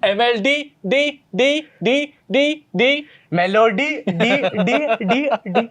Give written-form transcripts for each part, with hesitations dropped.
MLD D D D D D melody D D D D.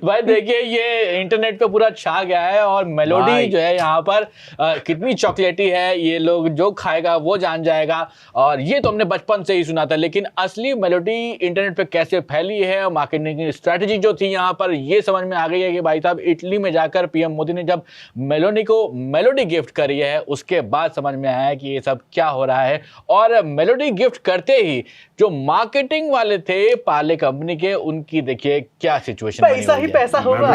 भाई देखिए ये internet पे पूरा छा गया है और मेलोडी जो है यहाँ पर कितनी चॉकलेटी है, ये लोग जो खाएगा वो जान जाएगा। और ये तो हमने बचपन से ही सुना था, लेकिन असली मेलोडी इंटरनेट पे कैसे फैली है और मार्केटिंग की स्ट्रैटेजी जो थी यहाँ पर ये समझ में आ गई है कि भाई साहब इटली में जाकर पीएम मोदी ने जब मेलोडी को मेलोडी गिफ्ट करी है उसके बाद समझ में आया कि ये सब क्या हो रहा है। और मेलोडी गिफ्ट करते ही जो मार्केटिंग वाले थे पार्ले कंपनी के, उनकी देखिए क्या सिचुएशन, पैसा ही पैसा होगा।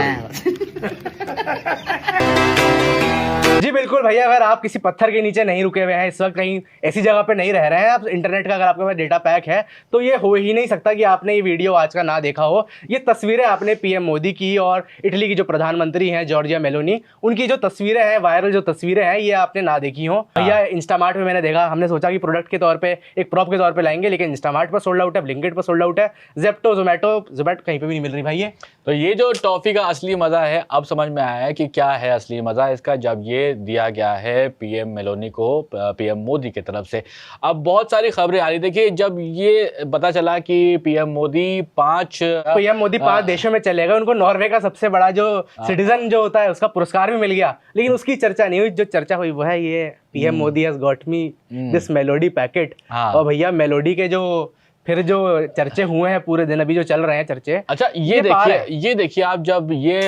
जी बिल्कुल भैया, अगर आप किसी पत्थर के नीचे नहीं रुके हुए हैं, इस वक्त कहीं ऐसी जगह पे नहीं रह रहे हैं आप, इंटरनेट का अगर आपके पास डेटा पैक है तो ये हो ही नहीं सकता कि आपने ये वीडियो आज का ना देखा हो। ये तस्वीरें आपने पीएम मोदी की और इटली की जो प्रधानमंत्री हैं जॉर्जिया मेलोनी, उनकी जो तस्वीरें हैं, वायरल जो तस्वीरें हैं, ये आपने ना देखी हो। भैया इंस्टामार्ट में मैंने देखा, हमने सोचा कि प्रोडक्ट के तौर पर एक प्रॉप के तौर पर लाएंगे, लेकिन इंस्टामार्ट पर सोल्ड आउट है, ब्लिंकिट पर सोल्ड आउट है, ज़ेप्टो जोमेटो कहीं पर भी नहीं मिल रही भाई ये। तो ये जो टॉफी का असली मजा है, अब समझ में आया है कि क्या है असली मजा इसका, जब ये दिया गया है पीएम मेलोनी को पीएम मोदी की तरफ से। अब बहुत सारी खबरें आ रही, देखिए जब ये पता चला कि पीएम मोदी पांच देशों में चले गए, उनको नॉर्वे का सबसे बड़ा जो सिटीजन जो होता है उसका पुरस्कार भी मिल गया, लेकिन उसकी चर्चा नहीं हुई। जो चर्चा हुई वो है ये PM Modi has got me this melody packet. और भैया मेलोडी के जो फिर जो चर्चे हुए हैं पूरे दिन, अभी जो चल रहे हैं चर्चे। अच्छा ये देखिए आप, जब ये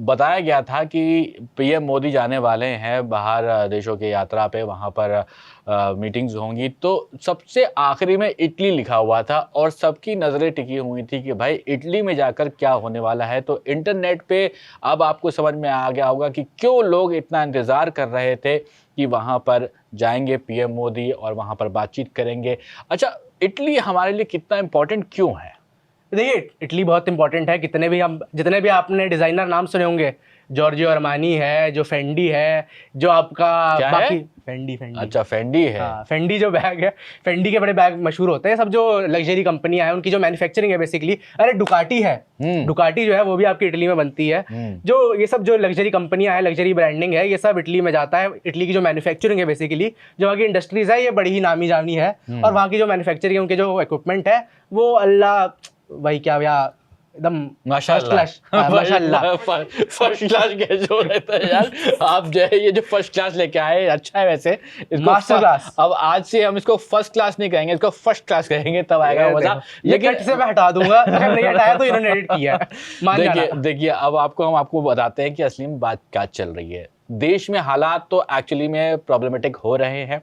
बताया गया था कि पीएम मोदी जाने वाले हैं बाहर देशों की यात्रा पे, वहां पर मीटिंग्स होंगी, तो सबसे आखिरी में इटली लिखा हुआ था और सबकी नज़रें टिकी हुई थी कि भाई इटली में जाकर क्या होने वाला है। तो इंटरनेट पे अब आपको समझ में आ गया होगा कि क्यों लोग इतना इंतज़ार कर रहे थे कि वहाँ पर जाएंगे पीएम मोदी और वहाँ पर बातचीत करेंगे। अच्छा, इटली हमारे लिए कितना इम्पोर्टेंट क्यों है? देखिए इटली बहुत इंपॉर्टेंट है। जितने भी आपने डिज़ाइनर नाम सुने होंगे, जॉर्जियो अरमानी है, जो फेंडी है, जो आपका बाकी फेंडी। अच्छा फेंडी है। हाँ, फेंडी जो बैग है, फेंडी के बड़े बैग मशहूर होते हैं। सब जो लग्जरी कंपनियां हैं उनकी जो मैन्युफैक्चरिंग है बेसिकली, अरे डुकाटी है, डुकाटी जो है वो भी आपकी इटली में बनती है। जो ये सब जो लग्जरी कंपनियां हैं, लग्जरी ब्रांडिंग है, ये सब इटली में जाता है। इटली की जो मैन्युफैक्चरिंग है बेसिकली, जो वहाँ की इंडस्ट्रीज है, ये बड़ी ही नामी जानी है। और वहाँ की जो मैन्युफैक्चरिंग है, उनके जो इक्विपमेंट है वो अल्लाह भाई क्या भैया एकदम माशाल्लाह फर्स्ट क्लास के जो रहता है यार। आप जो है ये जो फर्स्ट क्लास लेके आए, अच्छा है वैसे, इसको मास्टर क्लास। अब आज से हम इसको फर्स्ट क्लास नहीं कहेंगे, इसको फर्स्ट क्लास कहेंगे, तब आएगा मजा। लेकिन से मैं हटा दूंगा, अगर नहीं हटाया तो इन्होंने एडिट किया है। देखिए अब हम आपको बताते हैं कि असली में बात क्या चल रही है। देश में हालात तो एक्चुअली में प्रॉब्लमेटिक हो रहे हैं।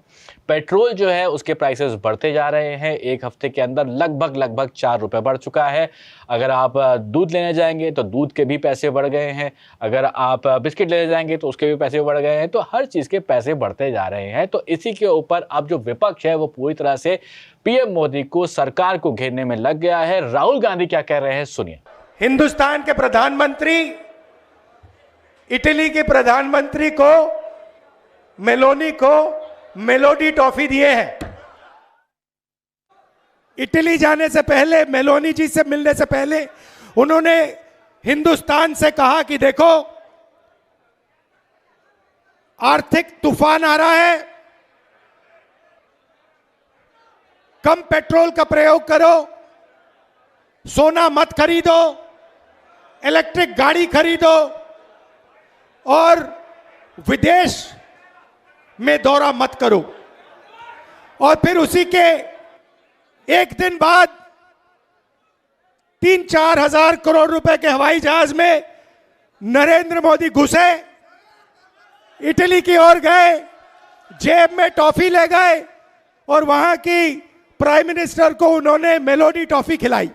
पेट्रोल जो है उसके प्राइसेस बढ़ते जा रहे हैं, एक हफ्ते के अंदर लगभग 4 रुपए बढ़ चुका है। अगर आप दूध लेने जाएंगे तो दूध के भी पैसे बढ़ गए हैं, अगर आप बिस्किट लेने जाएंगे तो उसके भी पैसे बढ़ गए हैं। तो हर चीज़ के पैसे बढ़ते जा रहे हैं। तो इसी के ऊपर अब जो विपक्ष है वो पूरी तरह से पीएम मोदी को, सरकार को घेरने में लग गया है। राहुल गांधी क्या कह रहे हैं सुनिए। हिंदुस्तान के प्रधानमंत्री इटली के प्रधानमंत्री को, मेलोनी को मेलोडी टॉफी दिए हैं। इटली जाने से पहले, मेलोनी जी से मिलने से पहले उन्होंने हिंदुस्तान से कहा कि देखो आर्थिक तूफान आ रहा है, कम पेट्रोल का प्रयोग करो, सोना मत खरीदो, इलेक्ट्रिक गाड़ी खरीदो और विदेश में दौरा मत करो। और फिर उसी के एक दिन बाद 3-4 हजार करोड़ रुपए के हवाई जहाज में नरेंद्र मोदी घुसे, इटली की ओर गए, जेब में टॉफी ले गए और वहां की प्राइम मिनिस्टर को उन्होंने मेलोडी टॉफी खिलाई।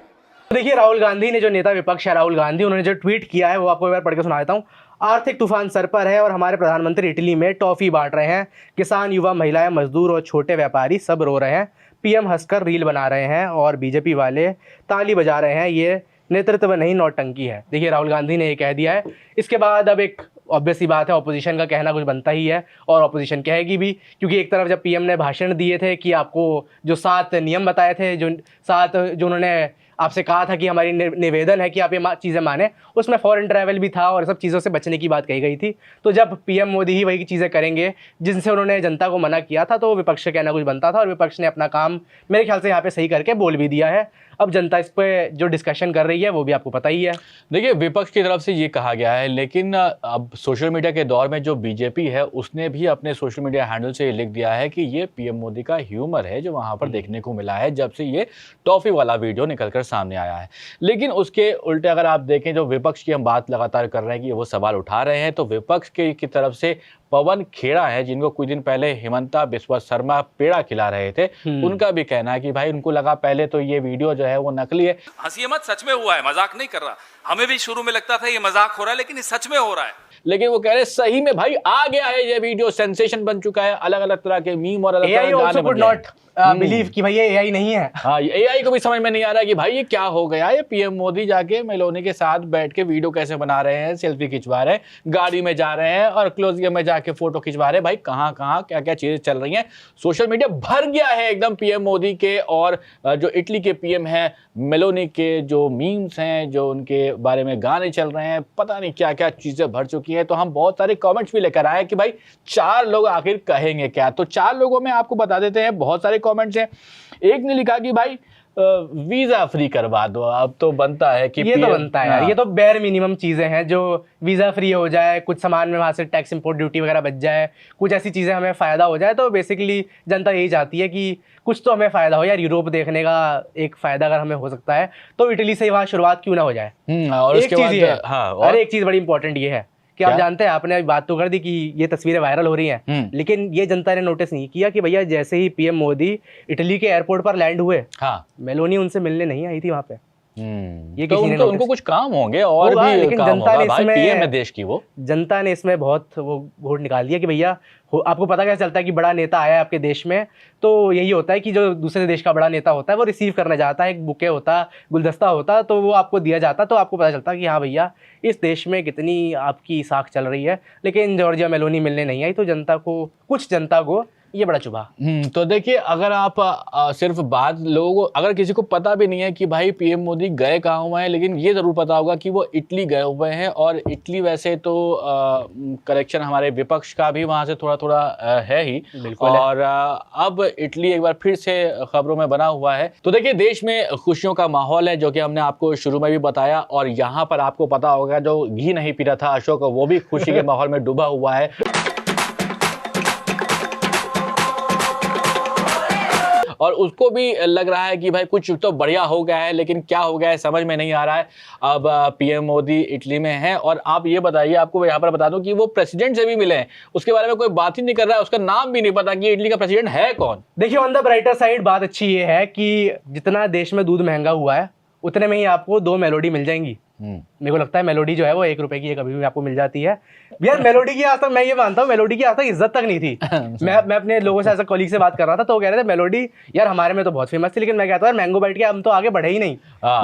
देखिए राहुल गांधी ने, जो नेता विपक्ष है राहुल गांधी, उन्होंने जो ट्वीट किया है वो आपको एक बार पढ़ के सुना देता हूँ। आर्थिक तूफान सर पर है और हमारे प्रधानमंत्री इटली में टॉफी बांट रहे हैं। किसान, युवा, महिलाएं, मजदूर और छोटे व्यापारी सब रो रहे हैं। पीएम हंसकर रील बना रहे हैं और बीजेपी वाले ताली बजा रहे हैं। ये नेतृत्व नहीं नौटंकी है। देखिए राहुल गांधी ने ये कह दिया है। इसके बाद अब एक ऑब्वियस सी बात है, ऑपोजिशन का कहना कुछ बनता ही है और ऑपोजिशन कहेगी भी, क्योंकि एक तरफ जब पीएम ने भाषण दिए थे कि आपको जो 7 नियम बताए थे, जो उन्होंने आपसे कहा था कि हमारी निवेदन है कि आप ये चीज़ें माने, उसमें फॉरेन ट्रैवल भी था और सब चीज़ों से बचने की बात कही गई थी। तो जब पीएम मोदी ही वही चीज़ें करेंगे जिनसे उन्होंने जनता को मना किया था, तो विपक्ष का कहना कुछ बनता था और विपक्ष ने अपना काम मेरे ख्याल से यहाँ पे सही करके बोल भी दिया है। अब जनता इस पे जो डिस्कशन कर रही है वो भी आपको पता ही है। देखिए, विपक्ष की तरफ से ये कहा गया है, लेकिन अब सोशल मीडिया के दौर में जो बीजेपी है उसने भी अपने सोशल मीडिया हैंडल से ये लिख दिया है कि ये पीएम मोदी का ह्यूमर है जो वहां पर देखने को मिला है जब से ये टॉफी वाला वीडियो निकलकर सामने आया है। लेकिन उसके उल्टे अगर आप देखें, जो विपक्ष की हम बात लगातार कर रहे हैं कि वो सवाल उठा रहे हैं, तो विपक्ष की तरफ से पवन खेड़ा है, जिनको कुछ दिन पहले हिमंता बिस्वा शर्मा पेड़ा खिला रहे थे, उनका भी कहना है कि भाई उनको लगा पहले तो ये वीडियो जो है वो नकली है। हंसी मत, सच में हुआ है, मजाक नहीं कर रहा। हमें भी शुरू में लगता था ये मजाक हो रहा है, लेकिन ये सच में हो रहा है। लेकिन वो कह रहे सही में भाई आ गया है, ये वीडियो सेंसेशन बन चुका है, अलग अलग तरह के मीम और अलग तरह के गाने बन गए। बिलीव कि भाई ये एआई नहीं है। हाँ, एआई को भी समझ में नहीं आ रहा है कि भाई ये क्या हो गया। ये पीएम मोदी जाके मेलोनी के साथ बैठ के वीडियो कैसे बना रहे हैं, सेल्फी खिंचवा रहे हैं, गाड़ी में जा रहे हैं और क्लोजिंग में जाके फोटो खिंचवा रहे हैं। भाई कहाँ कहाँ क्या क्या चीजें चल रही हैं। सोशल मीडिया भर गया है एकदम पीएम मोदी के और जो इटली के पीएम है मेलोनी के जो मीम्स हैं, जो उनके बारे में गाने चल रहे हैं, पता नहीं क्या क्या चीजें भर चुकी हैं। तो हम बहुत सारे कमेंट्स भी लेकर आए कि भाई 4 लोग आखिर कहेंगे क्या। तो 4 लोगों में आपको बता देते हैं, बहुत सारे कमेंट्स हैं। एक ने लिखा कि भाई वीजा फ्री करवा दो। अब तो बनता है कि ये तो बनता है यार, ये तो बेयर मिनिमम चीजें हैं जो वीजा फ्री हो जाए, कुछ सामान में वहां से टैक्स इंपोर्ट ड्यूटी वगैरह बच जाए, कुछ ऐसी चीजें हमें फायदा हो जाए। तो बेसिकली जनता यही चाहती है कि कुछ तो हमें फायदा हो यार। यूरोप देखने का एक फायदा अगर हमें हो सकता है तो इटली से वहां शुरुआत क्यों ना हो जाए। और एक चीज ये है, अरे एक चीज बड़ी इंपॉर्टेंट ये है कि आप जानते हैं, आपने बात तो कर दी कि ये तस्वीरें वायरल हो रही हैं, लेकिन ये जनता ने नोटिस नहीं किया कि भैया जैसे ही पीएम मोदी इटली के एयरपोर्ट पर लैंड हुए, मेलोनी उनसे मिलने नहीं आई थी वहां पे। ये तो उनको कुछ काम होंगे और भी, लेकिन जनता ने इसमें पीएम है देश की, वो जनता ने इसमें बहुत वो घोट निकाल दिया कि भैया आपको पता कैसे चलता है कि बड़ा नेता आया है आपके देश में। तो यही होता है कि जो दूसरे देश का बड़ा नेता होता है वो रिसीव करने जाता है, एक बुके होता, गुलदस्ता होता, तो वो आपको दिया जाता, तो आपको पता चलता कि हाँ भैया इस देश में कितनी आपकी साख चल रही है। लेकिन जॉर्जिया मेलोनी मिलने नहीं आई, तो जनता को, कुछ जनता को ये बड़ा चुभा। तो देखिए, अगर आप सिर्फ बात, लोगों अगर किसी को पता भी नहीं है कि भाई पीएम मोदी गए कहाँ हुए हैं, लेकिन ये जरूर पता होगा कि वो इटली गए हुए हैं। और इटली वैसे तो करेक्शन हमारे विपक्ष का भी वहां से थोड़ा थोड़ा है ही, और अब इटली एक बार फिर से खबरों में बना हुआ है। तो देखिए, देश में खुशियों का माहौल है, जो कि हमने आपको शुरू में भी बताया। और यहाँ पर आपको पता होगा जो घी नहीं पी रहा था अशोक, वो भी खुशी के माहौल में डूबा हुआ है। और उसको भी लग रहा है कि भाई कुछ तो बढ़िया हो गया है, लेकिन क्या हो गया है समझ में नहीं आ रहा है। अब पीएम मोदी इटली में हैं और आप ये बताइए, आपको यहाँ पर बता दूं कि वो प्रेसिडेंट से भी मिले हैं, उसके बारे में कोई बात ही नहीं कर रहा है, उसका नाम भी नहीं पता कि इटली का प्रेसिडेंट है कौन। देखिए, ऑन द ब्राइटर साइड बात अच्छी ये है कि जितना देश में दूध महंगा हुआ है उतने में ही आपको 2 मेलोडी मिल जाएंगी। मेरे को लगता है मेलोडी जो है वो 1 रुपए की कभी भी आपको मिल जाती है। यार मेलोडी की आज तक, मैं ये मानता हूँ, मेलोडी की आज तक इज्जत तक नहीं थी। मैं अपने लोगों से, ऐसा कॉलीग से बात कर रहा था, तो वो कह रहे थे मेलोडी यार हमारे में तो बहुत फेमस थी, लेकिन मैं कहता हूँ मैंगो बाइट के हम तो आगे बढ़े ही नहीं।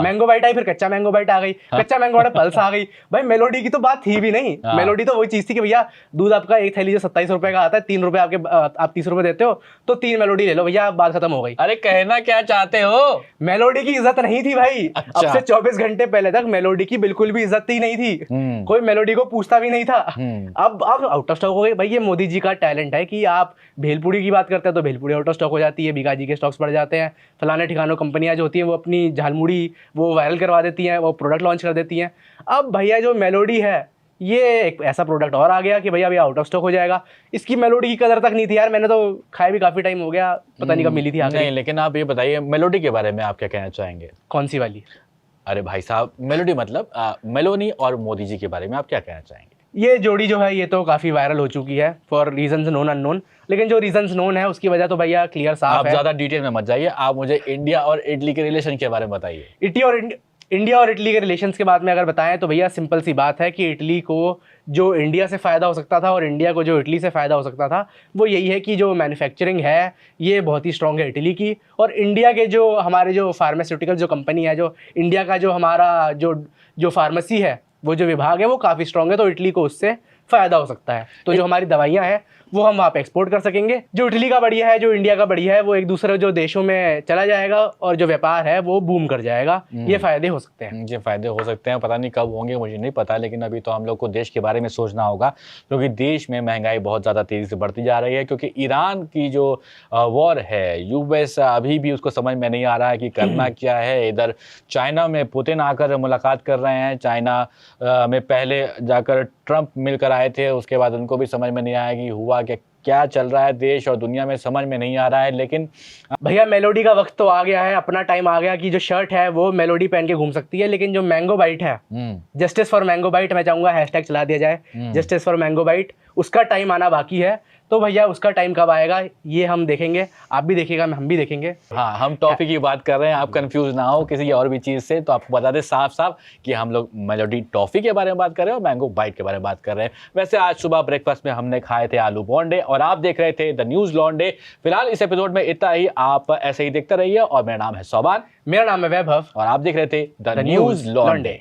मैंगो बाइट आई, फिर कच्चा मैंगो बाइट आ गई, कच्चा मैंगो बाइट पल्स आ गई। भाई मेलोडी की तो बात थी भी नहीं। मेलोडी तो वही चीज थी कि भैया दूध आपका एक थैली जो 27 रुपए का आता है, 3 रुपए आपके, आप 30 रुपए देते हो, तो 3 मेलोडी ले लो भैया, बात खत्म हो गई। अरे कहना क्या चाहते हो, मेलोडी की इज्जत नहीं थी भाई। अब से 24 घंटे पहले तक मेलोडी की बिल्कुल भी इज्जत ही नहीं थी, कोई मेलोडी को पूछता भी नहीं था। अब आउट ऑफ स्टॉक हो गई। भाई ये मोदी जी का टैलेंट है कि आप भेलपुरी की बात करते हैं तो भेलपुरी आउट ऑफ स्टॉक हो जाती है, भिगाजी के स्टॉक्स बढ़ जाते हैं, फलाने ठिकानों कंपनियां जो होती हैं वो अपनी झालमुड़ी वो वायरल करवा देती हैं, वो प्रोडक्ट लॉन्च कर देती हैं। अब भैया जो मेलोडी है ये एक ऐसा प्रोडक्ट और आ गया कि भैया अभी आउट ऑफ स्टॉक हो जाएगा। इसकी मेलोडी की कदर तक नहीं थी यार, मैंने तो खाया भी काफी टाइम हो गया, पता नहीं कब मिली थी आखिर। नहीं, लेकिन आप ये बताइए मेलोडी के बारे में आप क्या कहना चाहेंगे? कौन सी वाली? अरे भाई साहब, मेलोडी मतलब मेलोनी और मोदी जी के बारे में आप क्या कहना चाहेंगे? ये जोड़ी जो है ये तो काफी वायरल हो चुकी है फॉर रीजंस नोन अननोन, लेकिन जो रीजंस नोन है उसकी वजह तो भैया क्लियर साफ है। आप ज्यादा डिटेल में मत जाइए, आप मुझे इंडिया और इटली के रिलेशन के बारे में बताइए। इंडिया और इटली के रिलेशंस के बारे में अगर बताएं तो भैया सिंपल सी बात है कि इटली को जो इंडिया से फ़ायदा हो सकता था और इंडिया को जो इटली से फ़ायदा हो सकता था वो यही है कि जो मैन्युफैक्चरिंग है ये बहुत ही स्ट्रॉन्ग है इटली की, और इंडिया के जो हमारे जो फार्मास्यूटिकल जो कंपनी है, जो इंडिया का जो हमारा जो फार्मेसी है, वो जो विभाग है वो काफ़ी स्ट्रॉन्ग है, तो इटली को उससे फ़ायदा हो सकता है। तो जो हमारी दवाइयाँ हैं वो हम वहाँ पे एक्सपोर्ट कर सकेंगे। जो इटली का बढ़िया है, जो इंडिया का बढ़िया है, वो एक दूसरे जो देशों में चला जाएगा और जो व्यापार है वो बूम कर जाएगा। ये फायदे हो सकते हैं। ये फायदे हो सकते हैं, पता नहीं कब होंगे मुझे नहीं पता, लेकिन अभी तो हम लोग को देश के बारे में सोचना होगा, क्योंकि देश में महंगाई बहुत ज़्यादा तेज़ी से बढ़ती जा रही है। क्योंकि ईरान की जो वॉर है, यूएस अभी भी उसको समझ में नहीं आ रहा है कि करना क्या है। इधर चाइना में पुतिन आकर मुलाकात कर रहे हैं, चाइना में पहले जाकर ट्रंप मिलकर आए थे, उसके बाद उनको भी समझ में नहीं आया कि हुआ क्या चल रहा है देश और दुनिया में, समझ में नहीं आ रहा है। लेकिन भैया मेलोडी का वक्त तो आ गया है, अपना टाइम आ गया कि जो शर्ट है वो मेलोडी पहन के घूम सकती है, लेकिन जो मैंगो बाइट है, जस्टिस फॉर मैंगो बाइट, मैं चाहूंगा हैशटैग चला दिया जाए, जस्टिस फॉर मैंगो बाइट, उसका टाइम आना बाकी है। तो भैया उसका टाइम कब आएगा ये हम देखेंगे, आप भी देखिएगा, हम भी देखेंगे। हाँ, हम टॉफी की बात कर रहे हैं, आप कंफ्यूज ना हो किसी और भी चीज़ से, तो आपको बता दें साफ साफ कि हम लोग मेलोडी टॉफी के बारे में बात कर रहे हैं और मैंगो बाइट के बारे में बात कर रहे हैं। वैसे आज सुबह ब्रेकफास्ट में हमने खाए थे आलू बोंडे और आप देख रहे थे द न्यूज़ लॉन्डे। फिलहाल इस एपिसोड में इतना ही, आप ऐसे ही देखते रहिए। और मेरा नाम है सोबान, मेरा नाम है वैभव और आप देख रहे थे द न्यूज़ लॉन्डे।